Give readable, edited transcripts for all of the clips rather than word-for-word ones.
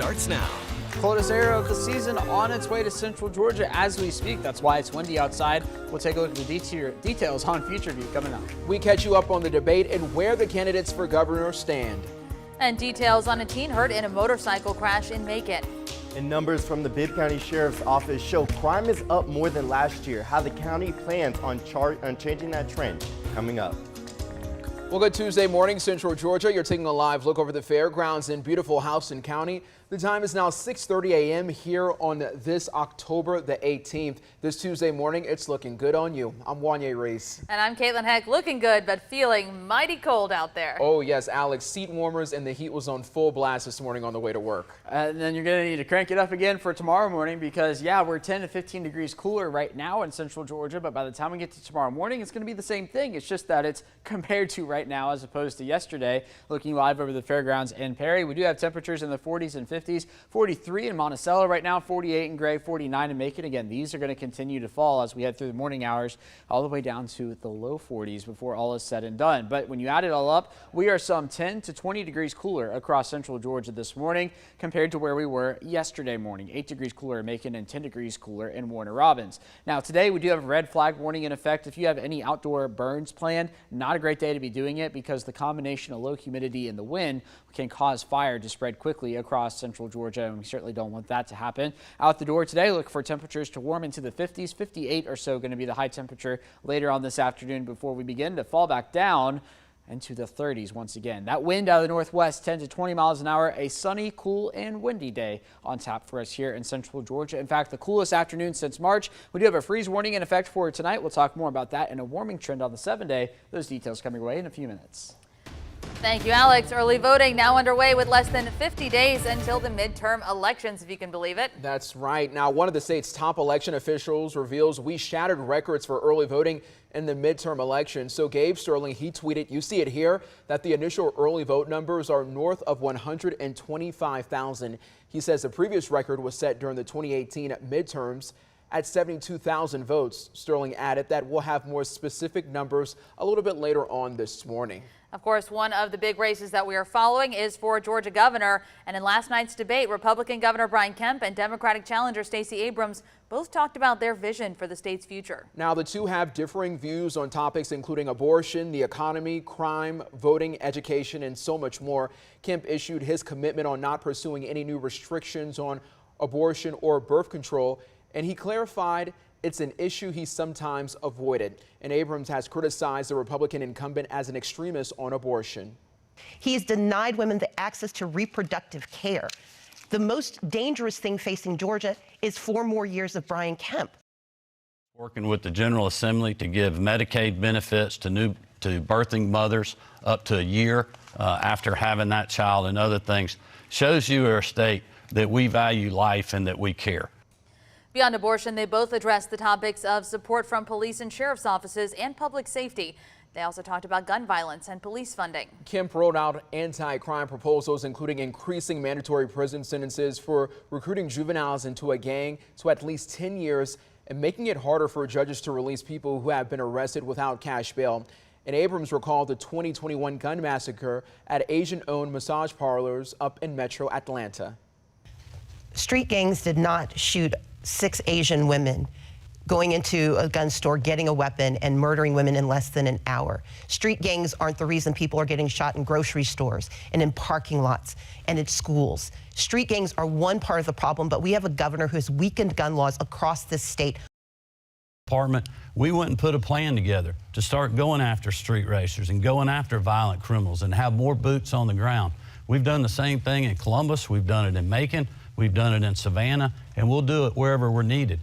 starts now. Coldest area of the season on its way to central Georgia as we speak. That's why it's windy outside. We'll take a look at the details on Future View coming up. We catch you up on the debate and where the candidates for governor stand. And details on a teen hurt in a motorcycle crash in Macon. And numbers from the Bibb County Sheriff's Office show crime is up more than last year. How the county plans on changing that trend coming up. Well, good Tuesday morning, Central Georgia. You're taking a live look over the fairgrounds in beautiful Houston County. The time is now 6:30 a.m. here on this October the 18th. This Tuesday morning, it's looking good on you. I'm Wanye Reese. And I'm Caitlin Heck, looking good, but feeling mighty cold out there. Oh, yes, Alex. Seat warmers and the heat was on full blast this morning on the way to work. And then you're going to need to crank it up again for tomorrow morning because, yeah, we're 10 to 15 degrees cooler right now in central Georgia. But by the time we get to tomorrow morning, it's going to be the same thing. It's just that it's compared to right now as opposed to yesterday. Looking live over the fairgrounds in Perry, we do have temperatures in the 40s and 50s. 43 in Monticello right now, 48 in Gray, 49 in Macon. Again, these are going to continue to fall as we head through the morning hours all the way down to the low 40s before all is said and done. But when you add it all up, we are some 10 to 20 degrees cooler across central Georgia this morning compared to where we were yesterday morning. 8 degrees cooler in Macon and 10 degrees cooler in Warner Robins. Now today we do have a red flag warning in effect. If you have any outdoor burns planned, not a great day to be doing it because the combination of low humidity and the wind can cause fire to spread quickly across central Georgia, and we certainly don't want that to happen. Out the door today, look for temperatures to warm into the 50s, 58 or so going to be the high temperature later on this afternoon before we begin to fall back down into the 30s once again. That wind out of the northwest, 10 to 20 miles an hour, a sunny, cool, and windy day on tap for us here in central Georgia. In fact, the coolest afternoon since March. We do have a freeze warning in effect for tonight. We'll talk more about that and a warming trend on the 7-day. Those details coming your way in a few minutes. Thank you, Alex. Early voting now underway with less than 50 days until the midterm elections, if you can believe it. That's right. Now, one of the state's top election officials reveals we shattered records for early voting in the midterm election. So Gabe Sterling, he tweeted, you see it here, that the initial early vote numbers are north of 125,000. He says the previous record was set during the 2018 midterms at 72,000 votes. Sterling added that we'll have more specific numbers a little bit later on this morning. Of course, one of the big races that we are following is for Georgia governor. And in last night's debate, Republican Governor Brian Kemp and Democratic challenger Stacey Abrams both talked about their vision for the state's future. Now, the two have differing views on topics including abortion, the economy, crime, voting, education, and so much more. Kemp issued his commitment on not pursuing any new restrictions on abortion or birth control, and he clarified it's an issue he sometimes avoided. And Abrams has criticized the Republican incumbent as an extremist on abortion. He's denied women the access to reproductive care. The most dangerous thing facing Georgia is 4 more years of Brian Kemp. Working with the General Assembly to give Medicaid benefits to birthing mothers up to a year after having that child and other things shows you, our state, that we value life and that we care. Beyond abortion, they both addressed the topics of support from police and sheriff's offices and public safety. They also talked about gun violence and police funding. Kemp rolled out anti-crime proposals, including increasing mandatory prison sentences for recruiting juveniles into a gang to at least 10 years and making it harder for judges to release people who have been arrested without cash bail. And Abrams recalled the 2021 gun massacre at Asian-owned massage parlors up in Metro Atlanta. Street gangs did not shoot 6 Asian women going into a gun store, getting a weapon, and murdering women in less than an hour. Street gangs aren't the reason people are getting shot in grocery stores and in parking lots and in schools. Street gangs are one part of the problem, but we have a governor who has weakened gun laws across this state. We went and put a plan together to start going after street racers and going after violent criminals and have more boots on the ground. We've done the same thing in Columbus, we've done it in Macon, we've done it in Savannah, and we'll do it wherever we're needed.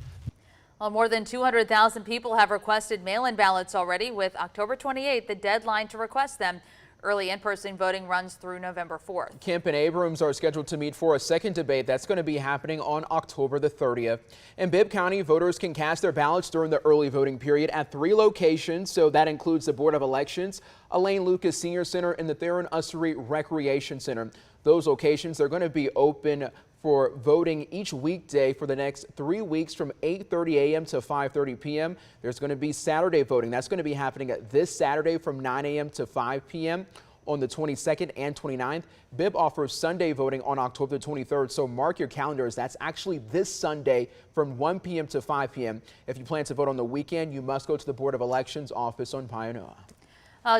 Well, more than 200,000 people have requested mail-in ballots already, with October 28th the deadline to request them. Early in-person voting runs through November 4th. Kemp and Abrams are scheduled to meet for a second debate that's going to be happening on October the 30th. In Bibb County, voters can cast their ballots during the early voting period at 3 locations. So that includes the Board of Elections, Elaine Lucas Senior Center, and the Theron Ussery Recreation Center. Those locations are going to be open for voting each weekday for the next 3 weeks from 8:30 a.m. to 5:30 p.m. There's going to be Saturday voting. That's going to be happening this Saturday from 9 a.m. to 5 p.m. on the 22nd and 29th. Bibb offers Sunday voting on October 23rd, so mark your calendars. That's actually this Sunday from 1 p.m. to 5 p.m. If you plan to vote on the weekend, you must go to the Board of Elections office on Pioneer.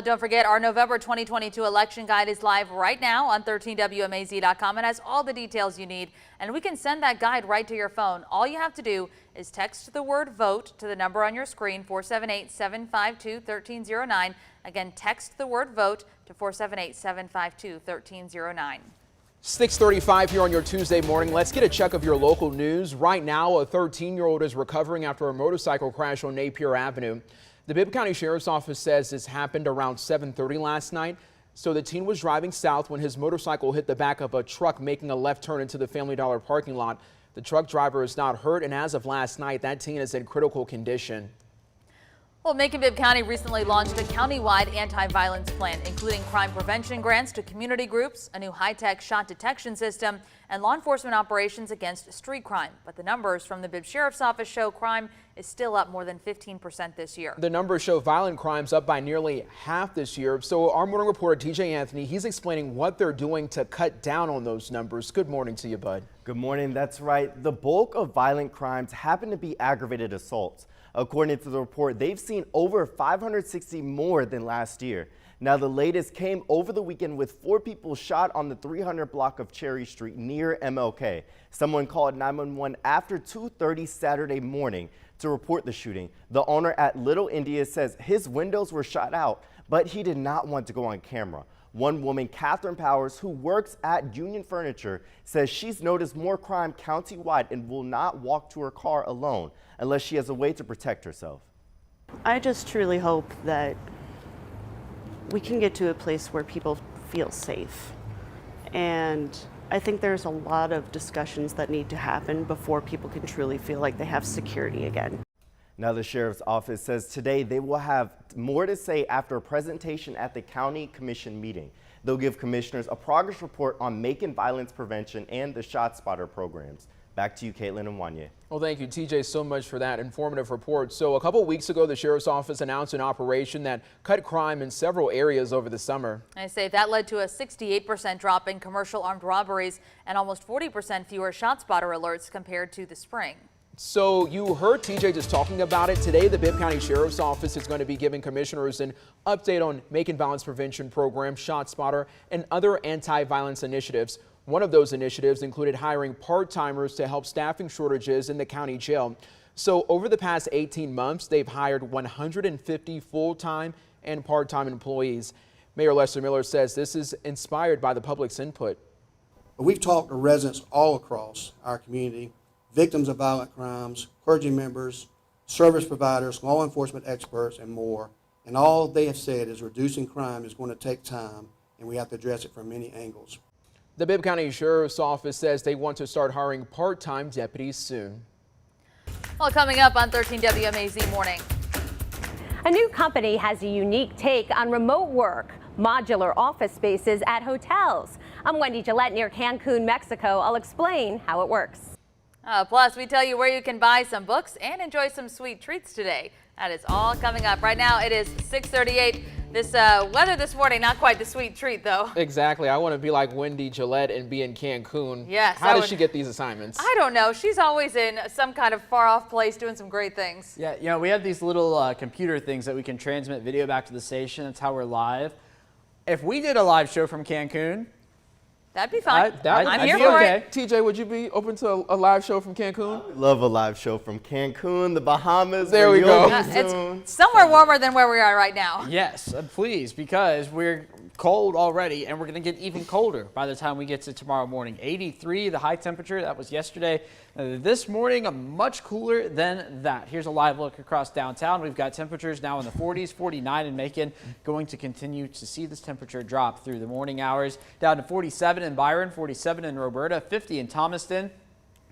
Don't forget, our November 2022 election guide is live right now on 13WMAZ.com. It has all the details you need, and we can send that guide right to your phone. All you have to do is text the word VOTE to the number on your screen, 478-752-1309. Again, text the word VOTE to 478-752-1309. 6:35 here on your Tuesday morning. Let's get a check of your local news. Right now, a 13-year-old is recovering after a motorcycle crash on Napier Avenue. The Bibb County Sheriff's Office says this happened around 7:30 last night. So the teen was driving south when his motorcycle hit the back of a truck, making a left turn into the Family Dollar parking lot. The truck driver is not hurt, and as of last night, that teen is in critical condition. Well, Macon-Bibb County recently launched a countywide anti-violence plan, including crime prevention grants to community groups, a new high-tech shot detection system, and law enforcement operations against street crime. But the numbers from the Bibb Sheriff's Office show crime is still up more than 15% this year. The numbers show violent crimes up by nearly half this year. So our morning reporter, TJ Anthony, he's explaining what they're doing to cut down on those numbers. Good morning to you, bud. Good morning. That's right. The bulk of violent crimes happen to be aggravated assaults. According to the report, they've seen over 560 more than last year. Now, the latest came over the weekend with 4 people shot on the 300 block of Cherry Street near MLK. Someone called 911 after 2:30 Saturday morning to report the shooting. The owner at Little India says his windows were shot out, but he did not want to go on camera. One woman, Catherine Powers, who works at Union Furniture, says she's noticed more crime countywide and will not walk to her car alone unless she has a way to protect herself. I just truly hope that we can get to a place where people feel safe. And I think there's a lot of discussions that need to happen before people can truly feel like they have security again. Now, the Sheriff's Office says today they will have more to say after a presentation at the County Commission meeting. They'll give commissioners a progress report on Macon violence prevention and the ShotSpotter programs. Back to you, Caitlin and Wanya. Well, thank you, TJ, so much for that informative report. So a couple weeks ago, the Sheriff's Office announced an operation that cut crime in several areas over the summer. I say that led to a 68% drop in commercial armed robberies and almost 40% fewer ShotSpotter alerts compared to the spring. So you heard TJ just talking about it. Today, the Bibb County Sheriff's Office is going to be giving commissioners an update on Macon Violence Prevention Program, ShotSpotter, and other anti-violence initiatives. One of those initiatives included hiring part-timers to help staffing shortages in the county jail. So over the past 18 months, they've hired 150 full-time and part-time employees. Mayor Lester Miller says this is inspired by the public's input. We've talked to residents all across our community, victims of violent crimes, clergy members, service providers, law enforcement experts, and more. And all they have said is reducing crime is going to take time, and we have to address it from many angles. The Bibb County Sheriff's Office says they want to start hiring part-time deputies soon. Well, coming up on 13 WMAZ Morning. A new company has a unique take on remote work, modular office spaces at hotels. I'm Wendy Gillette near Cancun, Mexico. I'll explain how it works. Plus, we tell you where you can buy some books and enjoy some sweet treats today. That is all coming up. Right now, it is 6:38. This weather this morning, not quite the sweet treat, though. Exactly. I want to be like Wendy Gillette and be in Cancun. Yes. How does she get these assignments? I don't know. She's always in some kind of far-off place doing some great things. Yeah, you know, we have these little computer things that we can transmit video back to the station. That's how we're live. If we did a live show from Cancun, that'd be fine. I'm I'd here be for okay. it. TJ, would you be open to a live show from Cancun? Love a live show from Cancun, the Bahamas. There we go. It's somewhere warmer than where we are right now. yes, please, because we're cold already, and we're going to get even colder by the time we get to tomorrow morning. 83, the high temperature, that was yesterday. This morning, much cooler than that. Here's a live look across downtown. We've got temperatures now in the 40s, 49 in Macon. Going to continue to see this temperature drop through the morning hours. Down to 47 in Byron, 47 in Roberta, 50 in Thomaston,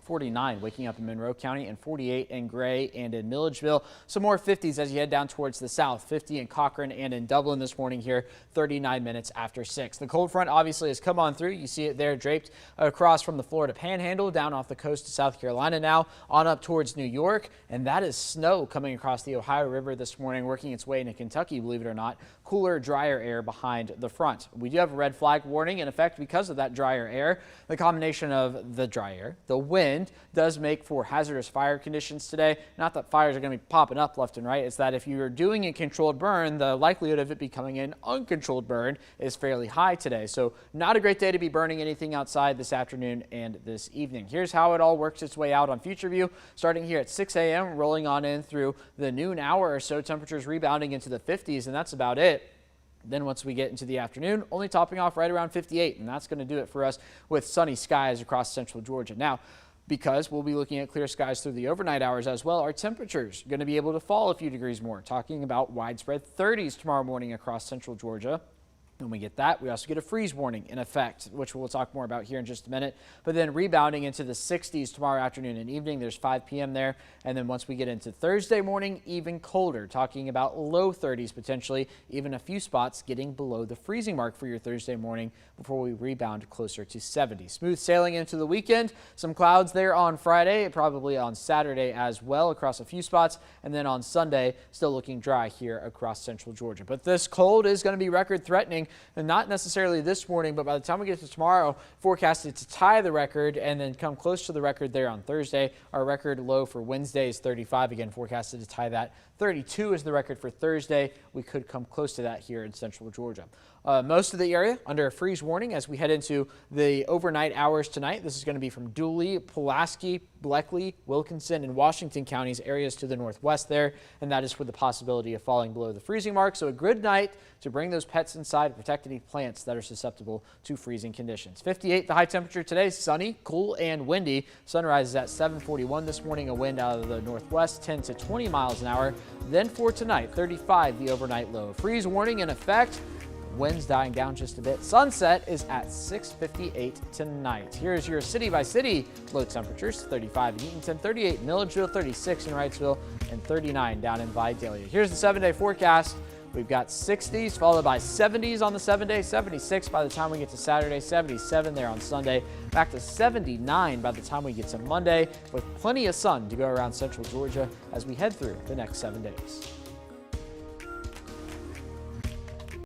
49 waking up in Monroe County, and 48 in Gray and in Milledgeville. Some more 50s as you head down towards the south. 50 in Cochrane and in Dublin this morning here, 39 minutes after 6. The cold front obviously has come on through. You see it there draped across from the Florida Panhandle down off the coast of South Carolina now on up towards New York. And that is snow coming across the Ohio River this morning, working its way into Kentucky, believe it or not. Cooler, drier air behind the front. We do have a red flag warning in effect because of that drier air. The combination of the dry air, the wind, does make for hazardous fire conditions today. Not that fires are going to be popping up left and right. It's that if you're doing a controlled burn, the likelihood of it becoming an uncontrolled burn is fairly high today. So not a great day to be burning anything outside this afternoon and this evening. Here's how it all works its way out on Future View. Starting here at 6 a.m., rolling on in through the noon hour or so, temperatures rebounding into the 50s, and that's about it. Then once we get into the afternoon, only topping off right around 58, and that's going to do it for us with sunny skies across central Georgia. Now, because we'll be looking at clear skies through the overnight hours as well, our temperatures are going to be able to fall a few degrees more, talking about widespread 30s tomorrow morning across central Georgia. When we get that, we also get a freeze warning in effect, which we'll talk more about here in just a minute. But then rebounding into the 60s tomorrow afternoon and evening. There's 5 p.m. there. And then once we get into Thursday morning, even colder, talking about low 30s potentially, even a few spots getting below the freezing mark for your Thursday morning before we rebound closer to 70. Smooth sailing into the weekend. Some clouds there on Friday, probably on Saturday as well across a few spots. And then on Sunday, still looking dry here across central Georgia. But this cold is going to be record threatening. And not necessarily this morning, but by the time we get to tomorrow, forecasted to tie the record and then come close to the record there on Thursday. Our record low for Wednesday is 35, again forecasted to tie that. 32 is the record for Thursday. We could come close to that here in central Georgia. Most of the area under a freeze warning as we head into the overnight hours tonight. This is going to be from Dooley, Pulaski, Bleckley, Wilkinson, and Washington counties, areas to the northwest there. And that is with the possibility of falling below the freezing mark. So a good night to bring those pets inside and protect any plants that are susceptible to freezing conditions. 58, the high temperature today, sunny, cool, and windy. Sunrise is at 7:41 this morning, a wind out of the northwest, 10 to 20 miles an hour. Then for tonight, 35, the overnight low. Freeze warning in effect. Winds dying down just a bit. Sunset is at 6:58 tonight. Here's your city-by-city low temperatures. 35 in Eatonton, 38 in Milledgeville, 36 in Wrightsville, and 39 down in Vidalia. Here's the 7-day forecast. We've got 60s followed by 70s on the 7-day, 76 by the time we get to Saturday, 77 there on Sunday, back to 79 by the time we get to Monday, with plenty of sun to go around central Georgia as we head through the next 7 days.